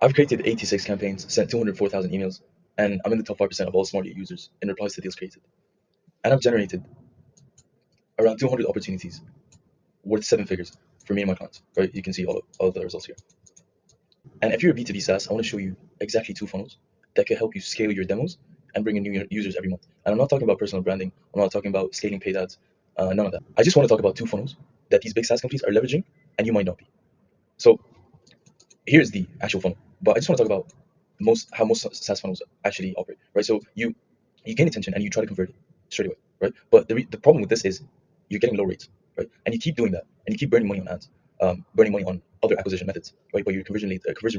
I've created 86 campaigns, sent 204,000 emails, and I'm in the top 5% of all smart users in replies to deals created. And I've generated around 200 opportunities worth 7 figures for me and my clients, right? You can see all of the results here. And if you're a B2B SaaS, I want to show you exactly 2 funnels that can help you scale your demos and bring in new users every month. And I'm not talking about personal branding. I'm not talking about scaling paid ads, none of that. I just want to talk about 2 funnels that these big SaaS companies are leveraging and you might not be. So here's the actual funnel. But I just want to talk about how most SaaS funnels actually operate, right? So you gain attention and you try to convert it straight away, right? But the problem with this is you're getting low rates, right? And you keep doing that, and you keep burning money on ads, burning money on other acquisition methods, right? But your conversion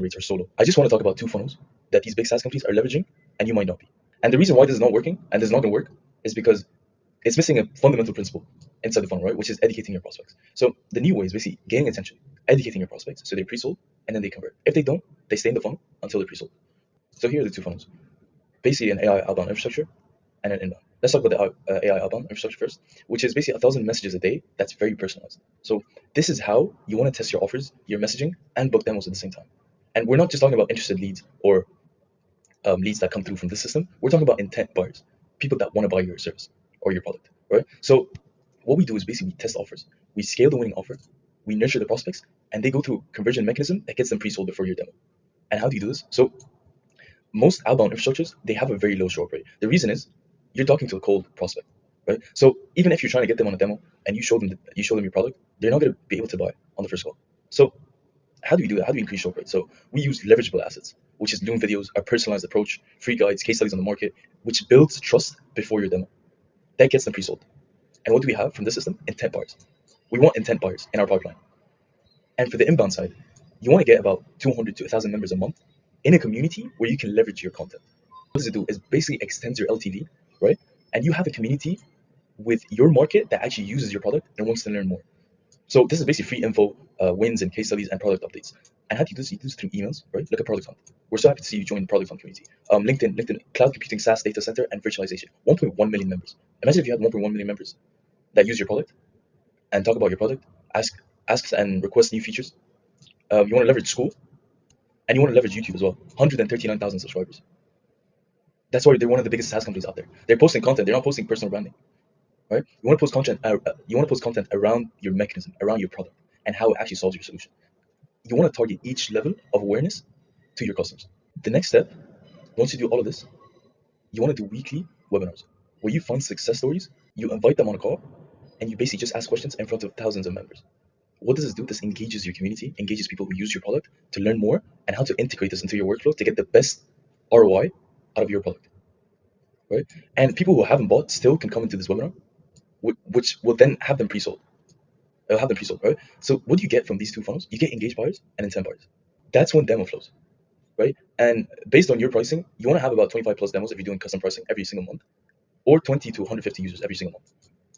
rates are so low. I just want to talk about 2 funnels that these big SaaS companies are leveraging, and you might not be. And the reason why this is not working and this is not going to work is because it's missing a fundamental principle inside the funnel, right? Which is educating your prospects. So the new way is basically gaining attention, educating your prospects so they're pre-sold, and then they convert. If they don't, they stay in the funnel until they're pre-sold. So here are the 2 funnels. Basically an AI outbound infrastructure and an inbound. Let's talk about the AI outbound infrastructure first, which is basically 1,000 messages a day that's very personalized. So this is how you want to test your offers, your messaging, and book demos at the same time. And we're not just talking about interested leads or leads that come through from this system. We're talking about intent buyers, people that want to buy your service or your product, right? So what we do is basically we test offers. We scale the winning offer, we nurture the prospects, and they go through a conversion mechanism that gets them pre-sold before your demo. And how do you do this? So most outbound infrastructures, they have a very low show up rate. The reason is you're talking to a cold prospect, right? So even if you're trying to get them on a demo and you show them your product, they're not going to be able to buy on the first call. So how do we do that? How do we increase show up rate? So we use leverageable assets, which is Loom videos, a personalized approach, free guides, case studies on the market, which builds trust before your demo. That gets them pre-sold. And what do we have from this system? Intent buyers. We want intent buyers in our pipeline. And for the inbound side, you want to get about 200 to 1,000 members a month in a community where you can leverage your content. What does it do? Is basically extends your LTV, right? And you have a community with your market that actually uses your product and wants to learn more. So this is basically free info, wins and case studies and product updates. And how do you do this? You do this through emails, right? Look at Product Hunt. We're so happy to see you join the Product Hunt community. LinkedIn, cloud computing, SaaS data center, and virtualization. 1.1 million members. Imagine if you had 1.1 million members that use your product and talk about your product, asks and request new features. You want to leverage school, and you want to leverage YouTube as well. 139,000 subscribers. That's why they're one of the biggest SaaS companies out there. They're posting content. They're not posting personal branding, right? You want to post content. You want to post content around your mechanism, around your product, and how it actually solves your solution. You want to target each level of awareness to your customers. The next step, once you do all of this, you want to do weekly webinars where you find success stories, you invite them on a call, and you basically just ask questions in front of thousands of members. What does this do? This engages your community, engages people who use your product to learn more and how to integrate this into your workflow to get the best ROI out of your product, right? And people who haven't bought still can come into this webinar, which will then have them pre-sold. It'll have them pre-sold, right? So what do you get from these 2 funnels? You get engaged buyers and intent buyers. That's when demo flows, right? And based on your pricing, you want to have about 25 plus demos if you're doing custom pricing every single month, or 20 to 150 users every single month,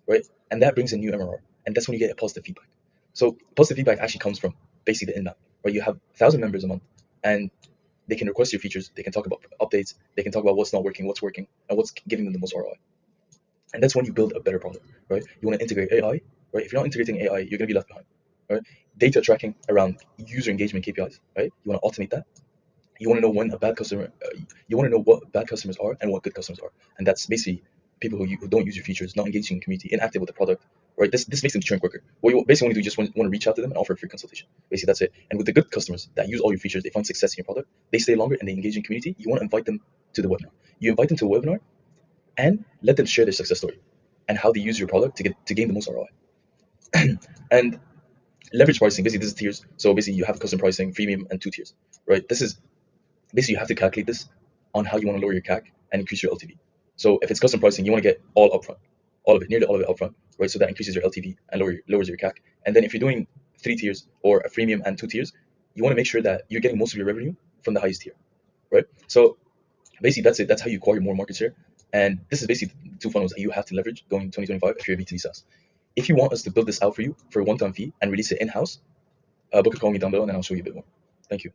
right? And that brings in new MRR, and that's when you get a positive feedback. So positive feedback actually comes from basically the inbound, right? You have 1,000 members a month, and they can request your features, they can talk about updates, they can talk about what's not working, what's working, and what's giving them the most ROI. And that's when you build a better product, right? You want to integrate AI, right? If you're not integrating AI, you're going to be left behind, right? Data tracking around user engagement KPIs, right? You want to automate that. You want to know when a bad customer, you want to know what bad customers are and what good customers are, and that's basically people who don't use your features, not engaging in the community, inactive with the product, right? This makes them churn quicker. What you basically want to do is just want to reach out to them and offer a free consultation. Basically, that's it. And with the good customers that use all your features, they find success in your product, they stay longer and they engage in community. You want to invite them to the webinar. You invite them to a webinar and let them share their success story and how they use your product to gain the most ROI. And leverage pricing, basically this is tiers. So basically you have custom pricing, freemium, and 2 tiers, right? This is basically you have to calculate this on how you want to lower your CAC and increase your LTV. So if it's custom pricing, you want to get all upfront, all of it, nearly all of it upfront, right? So that increases your LTV and lowers your CAC. And then if you're doing 3 tiers or a freemium and 2 tiers, you want to make sure that you're getting most of your revenue from the highest tier, right? So basically that's it. That's how you acquire more market share. And this is basically the 2 funnels that you have to leverage going 2025 if you're a B2B SaaS. If you want us to build this out for you for a one-time fee and release it in-house, book a call me down below and then I'll show you a bit more. Thank you.